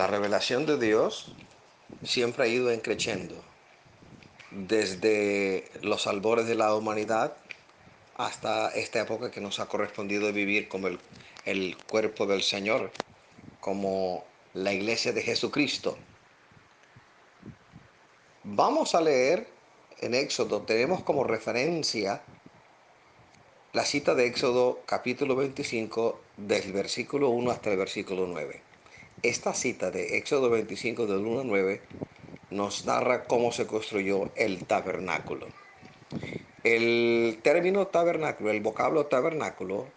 La revelación de Dios siempre ha ido en creciendo, desde los albores de la humanidad hasta esta época que nos ha correspondido vivir como el cuerpo del Señor, como la iglesia de Jesucristo. Vamos a leer en Éxodo, tenemos como referencia la cita de Éxodo capítulo 25 del versículo 1 hasta el versículo 9. Esta cita de Éxodo 25 del 1 al 9 nos narra cómo se construyó el tabernáculo. El término tabernáculo, el vocablo tabernáculo,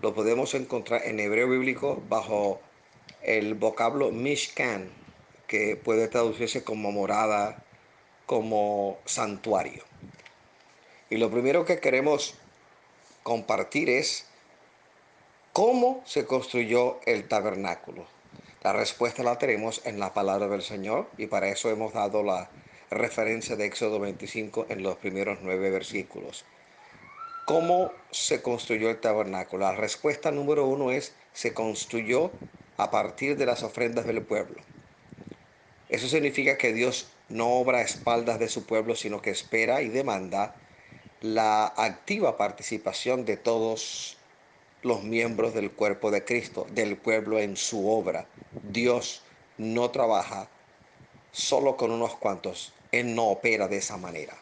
lo podemos encontrar en hebreo bíblico bajo el vocablo mishkan, que puede traducirse como morada, como santuario. Y lo primero que queremos compartir es cómo se construyó el tabernáculo. La respuesta la tenemos en la palabra del Señor y para eso hemos dado la referencia de Éxodo 25 en los primeros 9 versículos. ¿Cómo se construyó el tabernáculo? La respuesta número 1 es: se construyó a partir de las ofrendas del pueblo. Eso significa que Dios no obra a espaldas de su pueblo, sino que espera y demanda la activa participación de todos los miembros del cuerpo de Cristo, del pueblo en su obra. Dios no trabaja solo con unos cuantos. Él no opera de esa manera.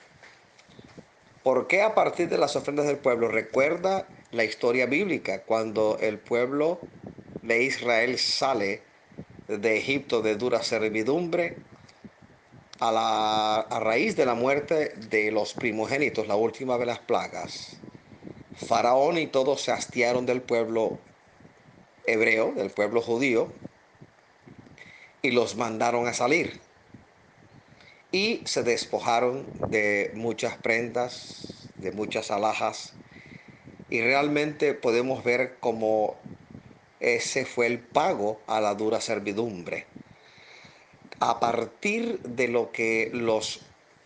¿Por qué a partir de las ofrendas del pueblo? Recuerda la historia bíblica, cuando el pueblo de Israel sale de Egipto de dura servidumbre a raíz de la muerte de los primogénitos, la última de las plagas. Faraón y todos se hastiaron del pueblo hebreo, del pueblo judío, y los mandaron a salir. Y se despojaron de muchas prendas, de muchas alhajas, y realmente podemos ver cómo ese fue el pago a la dura servidumbre. A partir de lo que los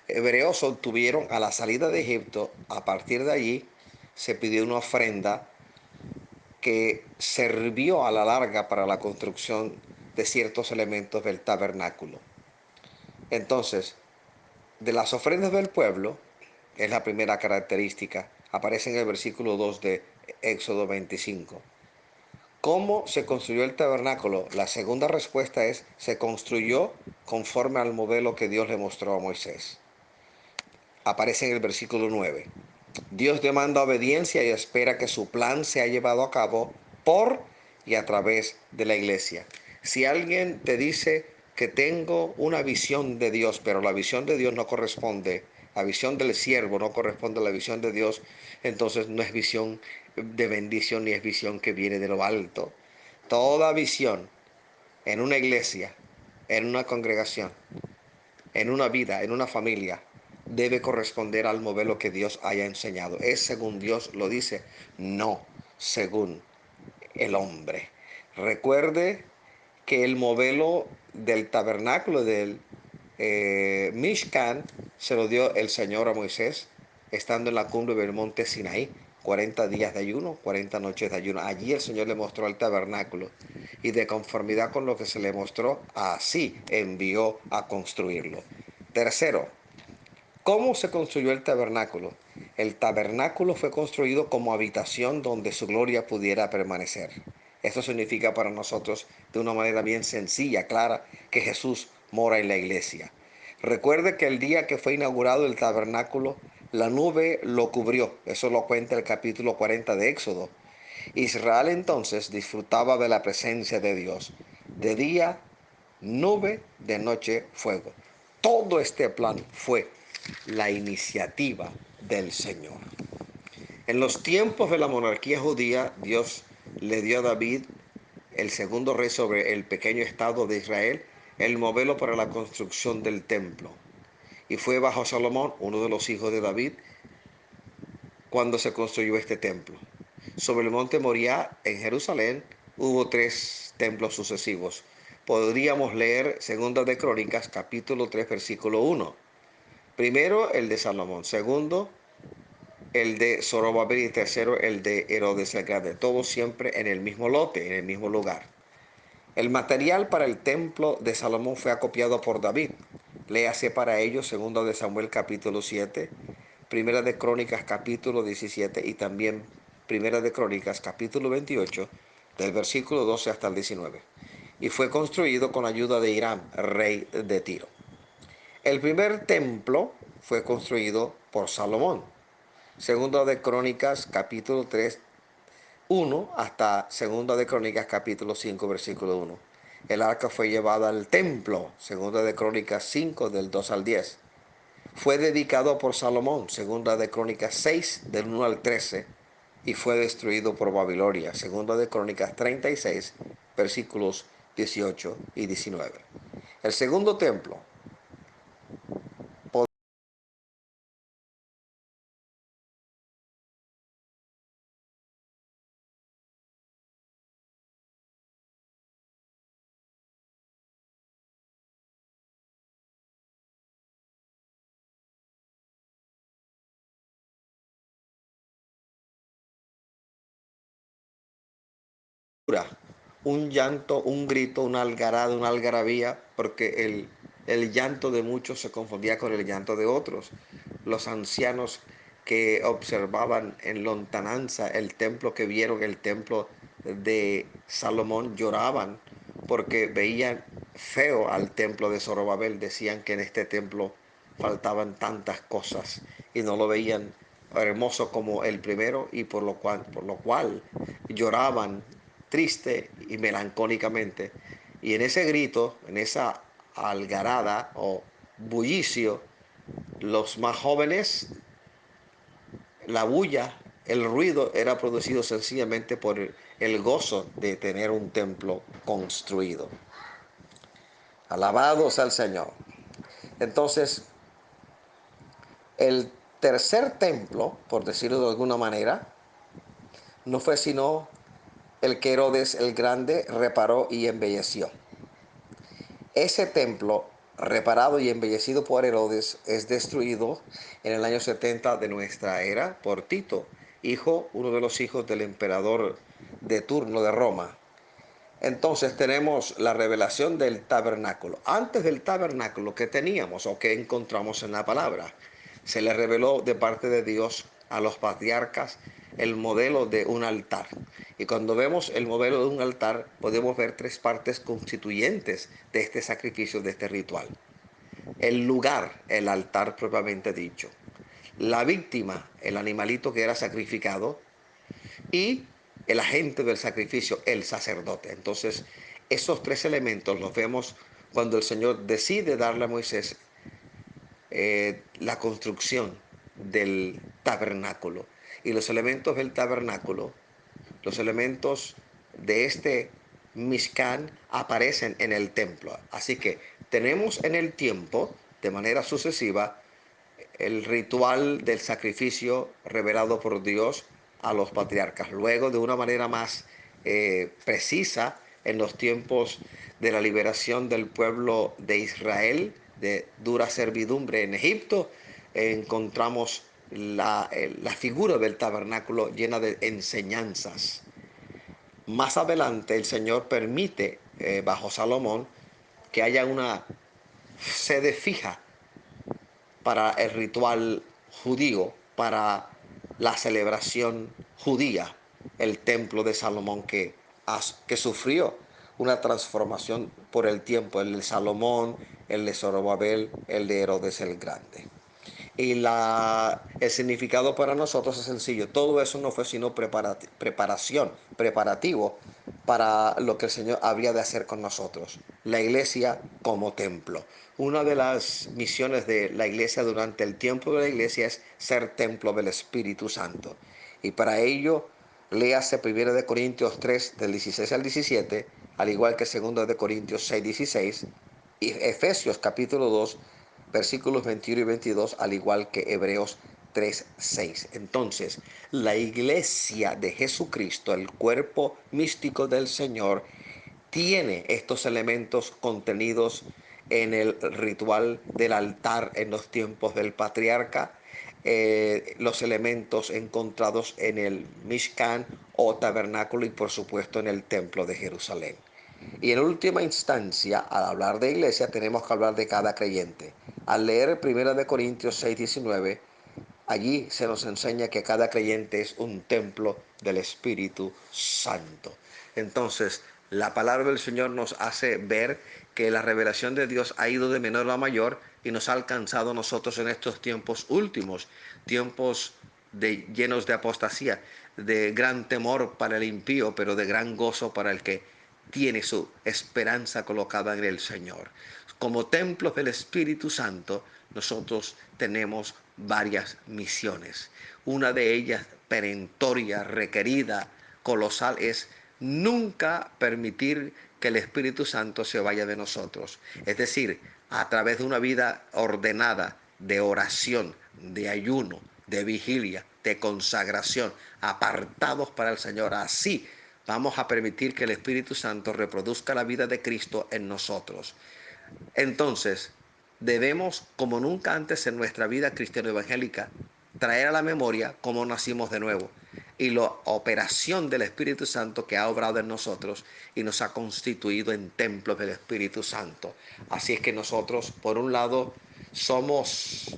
hebreos obtuvieron a la salida de Egipto, a partir de allí se pidió una ofrenda que sirvió a la larga para la construcción de ciertos elementos del tabernáculo. Entonces, de las ofrendas del pueblo, es la primera característica, aparece en el versículo 2 de Éxodo 25. ¿Cómo se construyó el tabernáculo? La segunda respuesta es: se construyó conforme al modelo que Dios le mostró a Moisés. Aparece en el versículo 9. Dios demanda obediencia y espera que su plan sea llevado a cabo por y a través de la iglesia. Si alguien te dice que tengo una visión de Dios, pero la visión de Dios no corresponde, la visión del siervo no corresponde a la visión de Dios, entonces no es visión de bendición ni es visión que viene de lo alto. Toda visión en una iglesia, en una congregación, en una vida, en una familia, debe corresponder al modelo que Dios haya enseñado. Es según Dios lo dice, no según el hombre. Recuerde que el modelo del tabernáculo del Mishkan se lo dio el Señor a Moisés estando en la cumbre del monte Sinaí. 40 días de ayuno, 40 noches de ayuno. Allí el Señor le mostró el tabernáculo y de conformidad con lo que se le mostró, así envió a construirlo. Tercero, ¿cómo se construyó el tabernáculo? El tabernáculo fue construido como habitación donde su gloria pudiera permanecer. Esto significa para nosotros, de una manera bien sencilla, clara, que Jesús mora en la iglesia. Recuerde que el día que fue inaugurado el tabernáculo, la nube lo cubrió. Eso lo cuenta el capítulo 40 de Éxodo. Israel entonces disfrutaba de la presencia de Dios. De día, nube; de noche, fuego. Todo este plan fue la iniciativa del Señor. En los tiempos de la monarquía judía, Dios le dio a David, el segundo rey sobre el pequeño estado de Israel, el modelo para la construcción del templo. Y fue bajo Salomón, uno de los hijos de David, cuando se construyó este templo. Sobre el monte Moriah, en Jerusalén, hubo 3 templos sucesivos. Podríamos leer Segunda de Crónicas, capítulo 3, versículo 1. Primero, el de Salomón. Segundo, el de Zorobabel. Y tercero, el de Herodes el Grande. Todos siempre en el mismo lote, en el mismo lugar. El material para el templo de Salomón fue acopiado por David. Léase para ello 2 de Samuel capítulo 7, Primera de Crónicas capítulo 17 y también Primera de Crónicas capítulo 28, del versículo 12 hasta el 19. Y fue construido con ayuda de Hiram, rey de Tiro. El primer templo fue construido por Salomón. 2 de Crónicas capítulo 3, 1 hasta 2 de Crónicas capítulo 5 versículo 1. El arca fue llevada al templo, 2 de Crónicas 5 del 2 al 10. Fue dedicado por Salomón, 2 de Crónicas 6 del 1 al 13, y fue destruido por Babilonia, 2 de Crónicas 36 versículos 18 y 19. El segundo templo un llanto, un grito, una algarada, una algarabía, porque el llanto de muchos se confundía con el llanto de otros. Los ancianos que observaban en lontananza el templo, que vieron el templo de Salomón, lloraban porque veían feo al templo de Zorobabel. Decían que en este templo faltaban tantas cosas y no lo veían hermoso como el primero, y por lo cual lloraban triste y melancólicamente. Y en ese grito, en esa algarada o bullicio, los más jóvenes, la bulla, el ruido era producido sencillamente por el gozo de tener un templo construido. Alabados al Señor. Entonces, el tercer templo, por decirlo de alguna manera, no fue sino el que Herodes el Grande reparó y embelleció. Ese templo, reparado y embellecido por Herodes, es destruido en el año 70 de nuestra era por Tito, uno de los hijos del emperador de turno de Roma. Entonces tenemos la revelación del tabernáculo. Antes del tabernáculo, ¿qué teníamos o qué encontramos en la palabra? Se le reveló de parte de Dios a los patriarcas el modelo de un altar. Y cuando vemos el modelo de un altar, podemos ver tres partes constituyentes de este sacrificio, de este ritual. El lugar, el altar propiamente dicho. La víctima, el animalito que era sacrificado, y el agente del sacrificio, el sacerdote. Entonces, esos tres elementos los vemos cuando el Señor decide darle a Moisés la construcción del tabernáculo. Y los elementos del tabernáculo, los elementos de este Mishkan aparecen en el templo. Así que tenemos en el tiempo, de manera sucesiva, el ritual del sacrificio revelado por Dios a los patriarcas. Luego, de una manera más precisa, en los tiempos de la liberación del pueblo de Israel, de dura servidumbre en Egipto, encontramos la figura del tabernáculo llena de enseñanzas. Más adelante el Señor permite, bajo Salomón, que haya una sede fija para el ritual judío, para la celebración judía, el templo de Salomón que sufrió una transformación por el tiempo, el de Salomón, el de Zorobabel, el de Herodes el Grande. Y el significado para nosotros es sencillo. Todo eso no fue sino preparativo para lo que el Señor habría de hacer con nosotros. La iglesia como templo. Una de las misiones de la iglesia durante el tiempo de la iglesia es ser templo del Espíritu Santo. Y para ello, léase 1 Corintios 3 del 16 al 17, al igual que 2 Corintios 6, 16, y Efesios capítulo 2 versículos 21 y 22, al igual que Hebreos 3, 6. Entonces, la iglesia de Jesucristo, el cuerpo místico del Señor, tiene estos elementos contenidos en el ritual del altar en los tiempos del patriarca, los elementos encontrados en el Mishkan o tabernáculo, y por supuesto en el templo de Jerusalén. Y en última instancia, al hablar de iglesia, tenemos que hablar de cada creyente. Al leer 1 Corintios 6:19, allí se nos enseña que cada creyente es un templo del Espíritu Santo. Entonces, la palabra del Señor nos hace ver que la revelación de Dios ha ido de menor a mayor y nos ha alcanzado a nosotros en estos tiempos últimos, tiempos llenos de apostasía, de gran temor para el impío, pero de gran gozo para el que tiene su esperanza colocada en el Señor. Como templos del Espíritu Santo, nosotros tenemos varias misiones. Una de ellas, perentoria, requerida, colosal, es nunca permitir que el Espíritu Santo se vaya de nosotros. Es decir, a través de una vida ordenada, de oración, de ayuno, de vigilia, de consagración, apartados para el Señor. Así vamos a permitir que el Espíritu Santo reproduzca la vida de Cristo en nosotros. Entonces, debemos, como nunca antes en nuestra vida cristiana evangélica, traer a la memoria cómo nacimos de nuevo y la operación del Espíritu Santo que ha obrado en nosotros y nos ha constituido en templos del Espíritu Santo. Así es que nosotros, por un lado, somos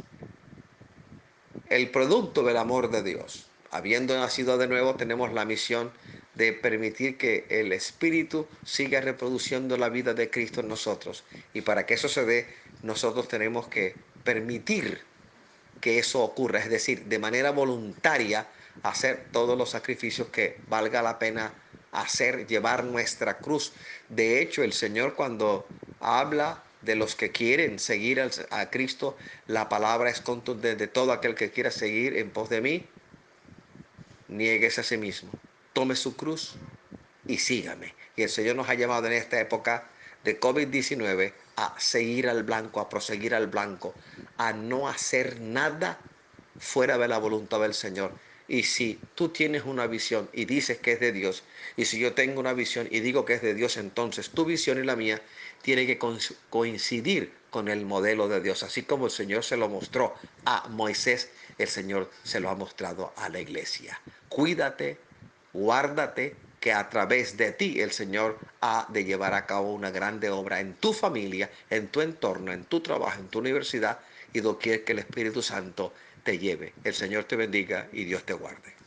el producto del amor de Dios. Habiendo nacido de nuevo, tenemos la misión de permitir que el Espíritu siga reproduciendo la vida de Cristo en nosotros. Y para que eso se dé, nosotros tenemos que permitir que eso ocurra, es decir, de manera voluntaria, hacer todos los sacrificios que valga la pena hacer, llevar nuestra cruz. De hecho, el Señor cuando habla de los que quieren seguir a Cristo, la palabra es contundente: de todo aquel que quiera seguir en pos de mí, niéguese a sí mismo, tome su cruz y sígame. Y el Señor nos ha llamado en esta época de COVID-19 a seguir al blanco, a proseguir al blanco, a no hacer nada fuera de la voluntad del Señor. Y si tú tienes una visión y dices que es de Dios, y si yo tengo una visión y digo que es de Dios, entonces tu visión y la mía tiene que coincidir con el modelo de Dios. Así como el Señor se lo mostró a Moisés, el Señor se lo ha mostrado a la iglesia. Cuídate, guárdate, que a través de ti el Señor ha de llevar a cabo una grande obra en tu familia, en tu entorno, en tu trabajo, en tu universidad y doquier que el Espíritu Santo te lleve. El Señor te bendiga y Dios te guarde.